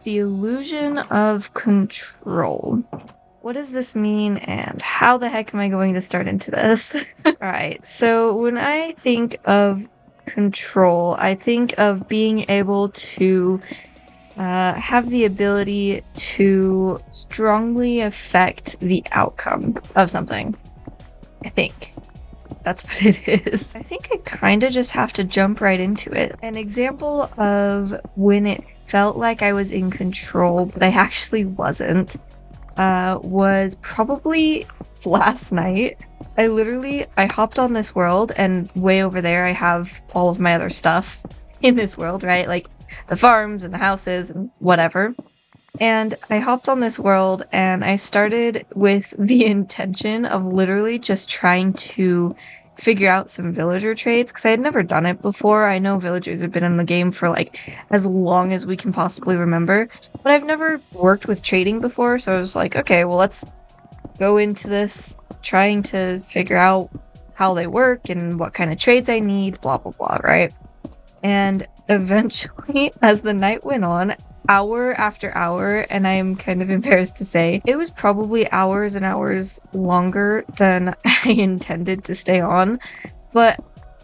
The illusion of control. What does this mean, and how the heck am I going to start into this? Alright, so when I think of control, I think of being able to have the ability to strongly affect the outcome of something. I think. That's what it is. I think I kind of just have to jump right into it. An example of when it felt like I was in control, but I actually wasn't, was probably last night. I hopped on this world, and way over there I have all of my other stuff in this world, right? Like the farms and the houses and whatever. And I hopped on this world and I started with the intention of literally just trying to figure out some villager trades, because I had never done it before. I know villagers have been in the game for like as long as we can possibly remember, but I've never worked with trading before, so I was like, okay, well, let's go into this trying to figure out how they work and what kind of trades I need, blah blah blah, right? And eventually, as the night went on, hour after hour, and I'm kind of embarrassed to say, it was probably hours and hours longer than I intended to stay on, but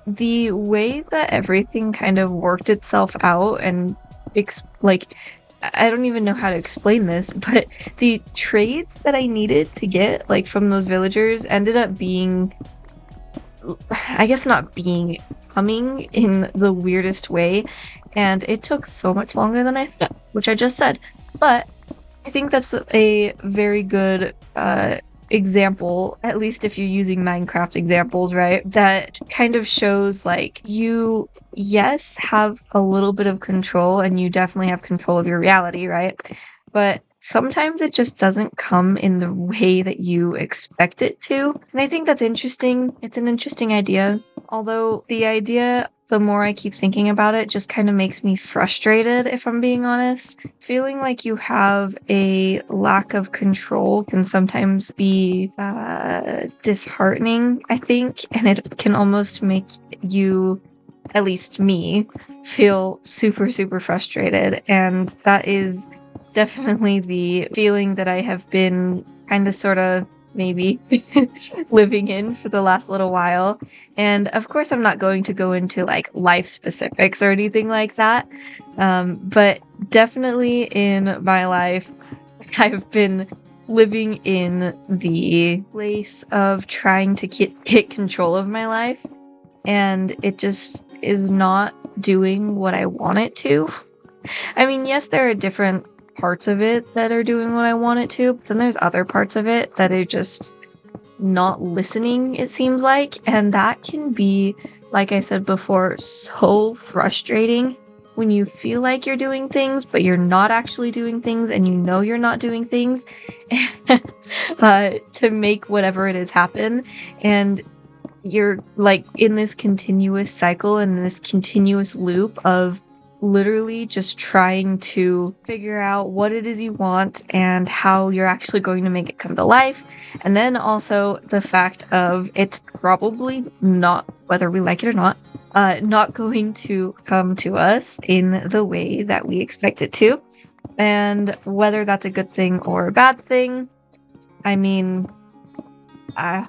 the way that everything kind of worked itself out and I don't even know how to explain this, but the trades that I needed to get like from those villagers ended up being, I guess not being, coming in the weirdest way, and it took so much longer than I thought, which I just said. But I think that's a very good example, at least if you're using Minecraft examples, right? That kind of shows like you, yes, have a little bit of control, and you definitely have control of your reality, right? But sometimes it just doesn't come in the way that you expect it to. And I think that's interesting. It's an interesting idea. Although the idea, the more I keep thinking about it, just kind of makes me frustrated, if I'm being honest. Feeling like you have a lack of control can sometimes be disheartening, I think, and it can almost make you, at least me, feel super, super frustrated. And that is definitely the feeling that I have been kind of sort of maybe living in for the last little while. And of course, I'm not going to go into like life specifics or anything like that. But definitely in my life, I've been living in the place of trying to get control of my life. And it just is not doing what I want it to. I mean, yes, there are different parts of it that are doing what I want it to, but then there's other parts of it that are just not listening, it seems like, and that can be, like I said before, so frustrating when you feel like you're doing things, but you're not actually doing things, and you know you're not doing things to make whatever it is happen, and you're like in this continuous cycle and this continuous loop of literally just trying to figure out what it is you want and how you're actually going to make it come to life. And then also the fact of it's probably not, whether we like it or not, not going to come to us in the way that we expect it to. And whether that's a good thing or a bad thing, I mean, I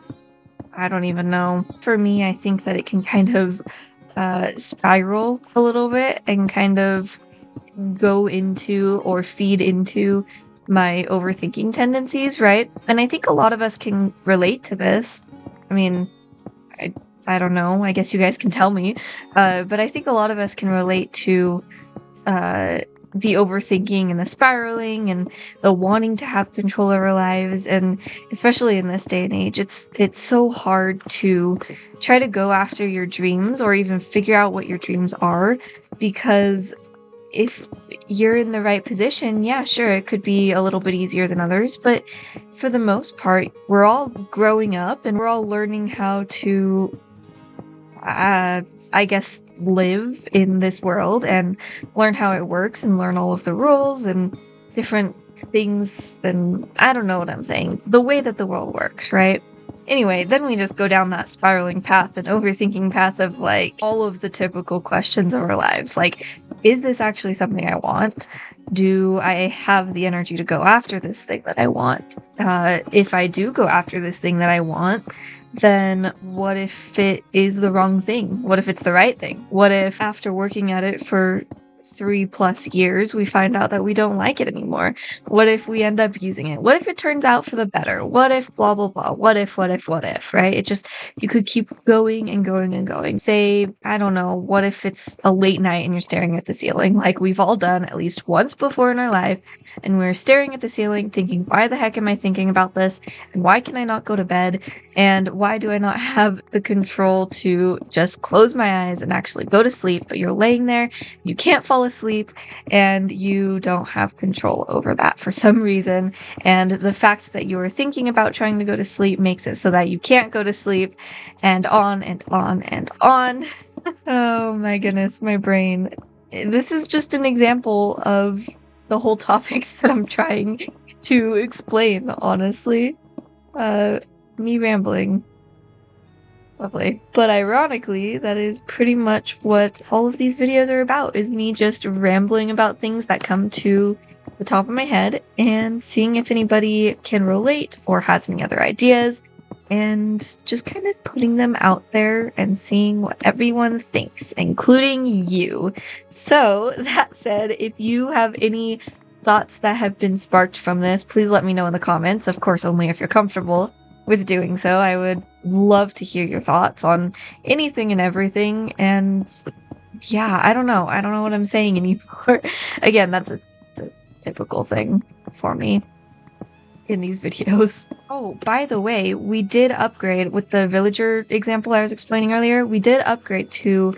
don't even know. For me, I think that it can kind of spiral a little bit and kind of go into or feed into my overthinking tendencies, right? And I think a lot of us can relate to this. I mean, I don't know. I guess you guys can tell me. But I think a lot of us can relate to the overthinking and the spiraling and the wanting to have control of our lives. And especially in this day and age, it's so hard to try to go after your dreams or even figure out what your dreams are, because if you're in the right position, yeah, sure, it could be a little bit easier than others, but for the most part, we're all growing up and we're all learning how to I guess, live in this world and learn how it works and learn all of the rules and different things. And I don't know what I'm saying. The way that the world works, right? Anyway, then we just go down that spiraling path and overthinking path of like all of the typical questions of our lives. Like, is this actually something I want? Do I have the energy to go after this thing that I want? If I do go after this thing that I want, then what if it is the wrong thing? What if it's the right thing? What if after working at it for 3+ years, we find out that we don't like it anymore? What if we end up using it? What if it turns out for the better? What if blah, blah, blah? What if, right? It just, you could keep going and going and going. Say, I don't know, what if it's a late night and you're staring at the ceiling, like we've all done at least once before in our life, and we're staring at the ceiling thinking, why the heck am I thinking about this? And why can I not go to bed? And why do I not have the control to just close my eyes and actually go to sleep? But you're laying there, you can't fall asleep, and you don't have control over that for some reason. And the fact that you are thinking about trying to go to sleep makes it so that you can't go to sleep, and on and on and on. Oh my goodness, my brain. This is just an example of the whole topic that I'm trying to explain, honestly. Me rambling. Lovely. But ironically, that is pretty much what all of these videos are about, is me just rambling about things that come to the top of my head and seeing if anybody can relate or has any other ideas, and just kind of putting them out there and seeing what everyone thinks, including you. So that said, if you have any thoughts that have been sparked from this, please let me know in the comments. Of course, only if you're comfortable with doing so. I would love to hear your thoughts on anything and everything. And yeah, I don't know what I'm saying anymore. Again, that's a typical thing for me in these videos. Oh, by the way, we did upgrade with the villager example I was explaining earlier. We did upgrade to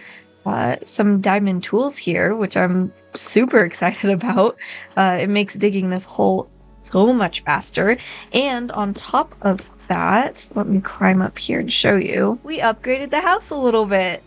some diamond tools here, which I'm super excited about. It makes digging this hole so much faster. And on top of that, let me climb up here and show you. We upgraded the house a little bit.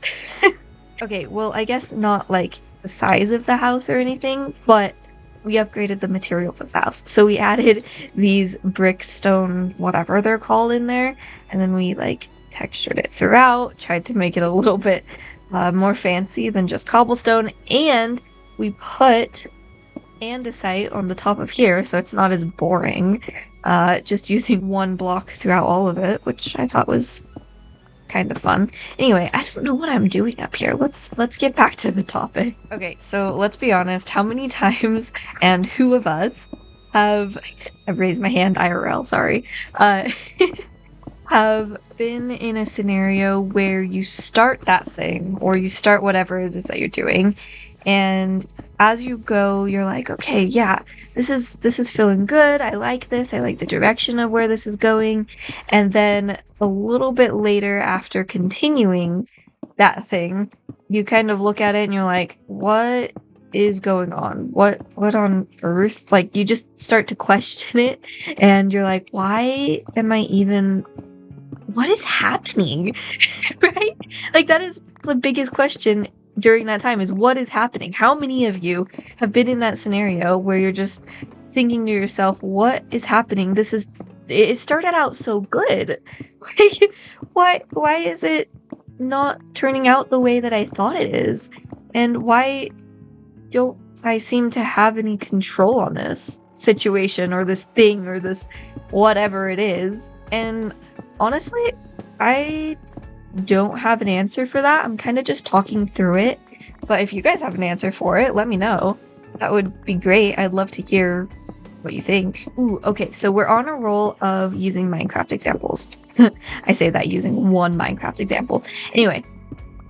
Okay, well, I guess not like the size of the house or anything, but we upgraded the materials of the house. So we added these brick, stone, whatever they're called in there, and then we like textured it throughout, tried to make it a little bit more fancy than just cobblestone, and we put andesite on the top of here so it's not as boring, just using one block throughout all of it, which I thought was kind of fun. Anyway, I don't know what I'm doing up here. Let's get back to the topic. Okay, so let's be honest, how many times and who of us have, I've raised my hand IRL, sorry, have been in a scenario where you start that thing, or you start whatever it is that you're doing, and as you go, you're like, okay, yeah, this is feeling good. I like this. I like the direction of where this is going. And then a little bit later, after continuing that thing, you kind of look at it and you're like, what is going on? What on earth? Like, you just start to question it, and you're like, why am I even, what is happening? Right? Like, that is the biggest question during that time, is what is happening? How many of you have been in that scenario where you're just thinking to yourself, what is happening? It started out so good. Like, why is it not turning out the way that I thought it is? And why don't I seem to have any control on this situation or this thing or this whatever it is? And honestly, I don't have an answer for that. I'm kind of just talking through it. But if you guys have an answer for it, let me know. That would be great. I'd love to hear what you think. Ooh, okay, so we're on a roll of using Minecraft examples. I say that using one Minecraft example. Anyway,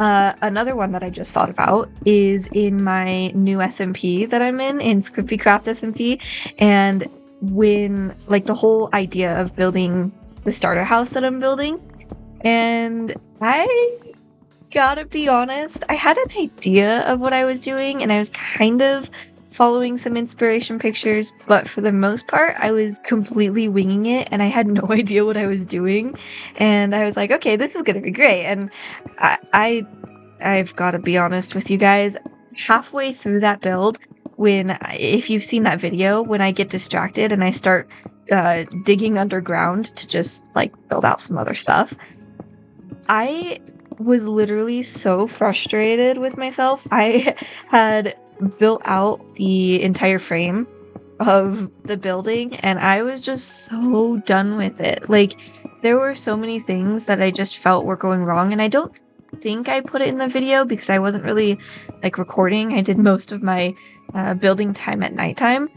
another one that I just thought about is in my new SMP that I'm in Scriptycraft SMP. And when, like, the whole idea of building the starter house that I'm building, and I gotta be honest, I had an idea of what I was doing, and I was kind of following some inspiration pictures, but for the most part, I was completely winging it, and I had no idea what I was doing. And I was like, okay, this is gonna be great. And I've gotta be honest with you guys, halfway through that build, if you've seen that video, when I get distracted and I start digging underground to just like build out some other stuff, I was literally so frustrated with myself. I had built out the entire frame of the building, and I was just so done with it. Like, there were so many things that I just felt were going wrong, and I don't think I put it in the video because I wasn't really like recording. I did most of my building time at nighttime,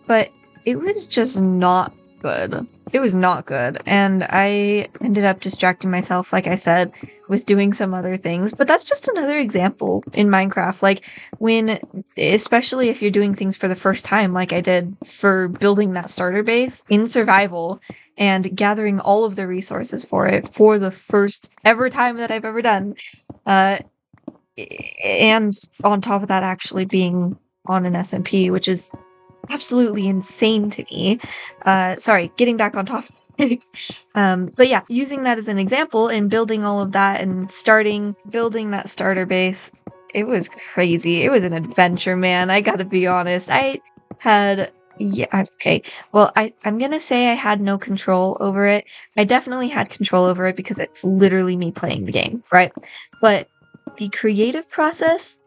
but it was just not good. It was not good, and I ended up distracting myself, like I said, with doing some other things. But that's just another example in Minecraft. Like, when, especially if you're doing things for the first time, like I did for building that starter base in survival and gathering all of the resources for it for the first ever time that I've ever done. And on top of that, actually being on an SMP, which is absolutely insane to me. Sorry, getting back on topic. But yeah, using that as an example and building all of that and building that starter base, it was crazy. It was an adventure, man. I gotta be honest. I had, yeah, okay. Well, I'm gonna say I had no control over it. I definitely had control over it because it's literally me playing the game, right? But the creative process,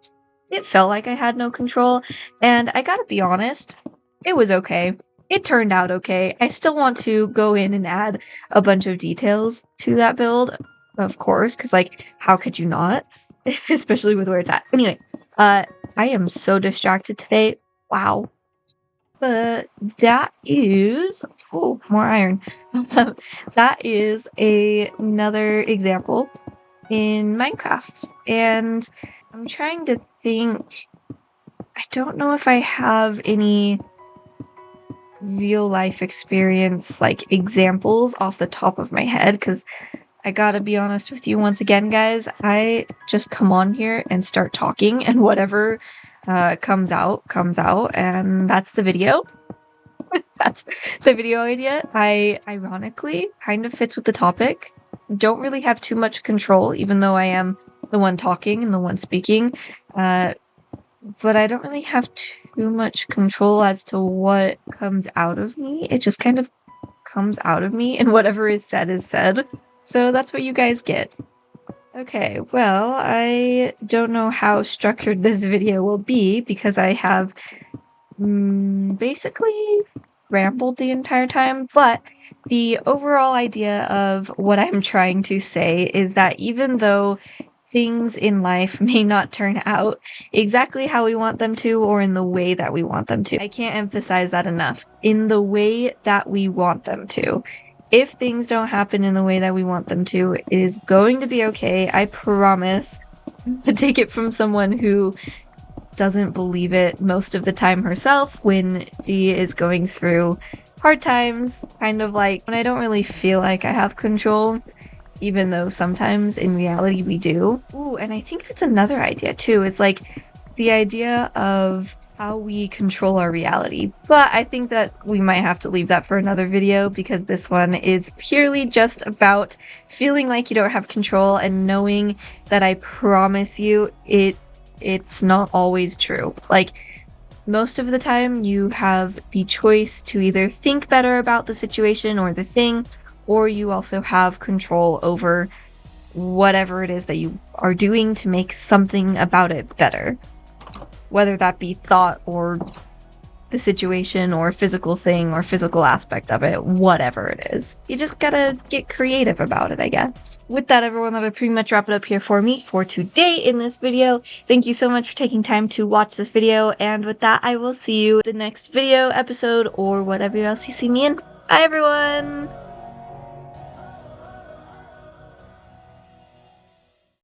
it felt like I had no control, and I gotta be honest, it was okay. It turned out okay. I still want to go in and add a bunch of details to that build, of course, because, like, how could you not? Especially with where it's at. Anyway, I am so distracted today. Wow. But that is... Oh, more iron. That is another example in Minecraft. And I'm trying to think... I don't know if I have any real life experience, like, examples off the top of my head, because I gotta be honest with you once again, guys, I just come on here and start talking, and whatever comes out, and that's the video. That's the video idea. I ironically kind of fits with the topic. Don't really have too much control, even though I am the one talking and the one speaking. But I don't really have too much control as to what comes out of me. It just kind of comes out of me, and whatever is said is said. So that's what you guys get. Okay, well, I don't know how structured this video will be because I have basically rambled the entire time, but the overall idea of what I'm trying to say is that even though things in life may not turn out exactly how we want them to or in the way that we want them to, I can't emphasize that enough. In the way that we want them to. If things don't happen in the way that we want them to, it is going to be okay. I promise. To take it from someone who doesn't believe it most of the time herself when she is going through hard times, kind of like when I don't really feel like I have control, even though sometimes in reality we do. Ooh, and I think that's another idea too, is like the idea of how we control our reality. But I think that we might have to leave that for another video because this one is purely just about feeling like you don't have control and knowing that I promise you it's not always true. Like, most of the time you have the choice to either think better about the situation or the thing, or you also have control over whatever it is that you are doing to make something about it better. Whether that be thought or the situation or physical thing or physical aspect of it, whatever it is. You just gotta get creative about it, I guess. With that, everyone, that would pretty much wrap it up here for me for today in this video. Thank you so much for taking time to watch this video, and with that, I will see you in the next video, episode, or whatever else you see me in. Bye, everyone!